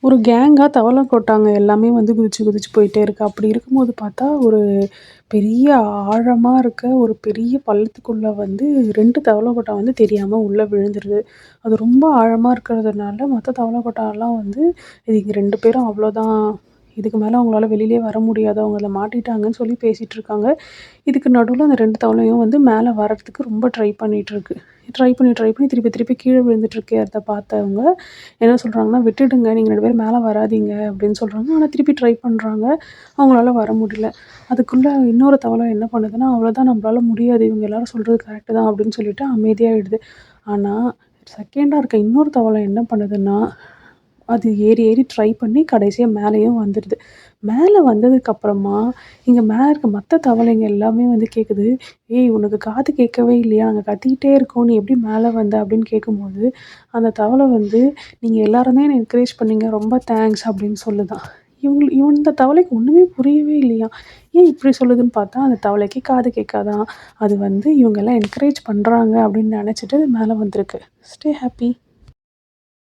ஒரு கேங்கா தவள கொட்டாங்க எல்லாமே வந்து குதிச்சு குதிச்சு போயிட்டே இருக்கு. அப்படி இருக்கும்போது பார்த்தா, ஒரு பெரிய ஆழமா இருக்க ஒரு பெரிய பள்ளத்துக்குள்ள வந்து 2 தவள கொட்டா வந்து தெரியாம உள்ள விழுந்துருது. அது ரொம்ப ஆழமா இருக்கிறதுனால மத்த தவள கொட்டாலாம் வந்து, "இதுங்க 2 பேரும் அவ்வளோதான். இதுக்கு மேல அவங்களால வெளியிலயே வர முடியாது. அவங்க அதில மாட்டிட்டாங்கன்னு" சொல்லி பேசிட்டு இருக்காங்க. இதுக்கு நடுவுல அந்த 2 தவளையும் வந்து மேல வரதுக்கு ரொம்ப ட்ரை பண்ணிட்டுருக்கு. ட்ரை பண்ணி திருப்பி திருப்பி கீழ விழுந்துட்டு இருக்கிறத பார்த்தவங்க என்ன சொல்றாங்கன்னா, "விட்டுடுங்க. நீங்க 2 பேரும் மேல வராதீங்க" அப்படின்னு சொல்றாங்க. ஆனா திருப்பி ட்ரை பண்றாங்க. அவங்களால வர முடியல. அதுக்குள்ள இன்னொரு தவளை என்ன பண்ணுதுன்னா, "அவ்வளோதான் நம்மளால முடியாது. இவங்க எல்லாரும் சொல்றது கரெக்ட்டு தான்" அப்படின்னு சொல்லிட்டு அமைதியாயிடுது. ஆனா, செகண்டா இருக்க இன்னொரு தவளை என்ன பண்ணுதுன்னா, அது ஏறி ஏறி ட்ரை பண்ணி கடைசியா மேலயும் வந்துருது. மேல வந்ததுக்கப்புறமா, இங்க மேல இருக்க மத்த தவளைங்க எல்லாமே வந்து கேட்குது, "ஏய் உனக்கு காது கேட்கவே இல்லையா? நாங்க கத்திக்கிட்டே இருக்கோம். நீ எப்படி மேல வந்த?" அப்படின்னு கேட்கும்போது, அந்த தவளை வந்து, "நீங்க எல்லாரும் தான் என்ன என்கரேஜ் பண்ணீங்க. ரொம்ப தேங்க்ஸ்" அப்படின்னு சொல்லுதாம். இந்த தவளைக்கு ஒண்ணுமே புரியவே இல்லையாம். ஏன் இப்படி சொல்லுதுன்னு பார்த்தா, அந்த தவளைக்கு காது கேட்காதாம். அது வந்து இவங்கலாம் என்கரேஜ் பண்றாங்க அப்படின்னு நெனச்சுட்டு மேல வந்திருக்கு. Stay happy.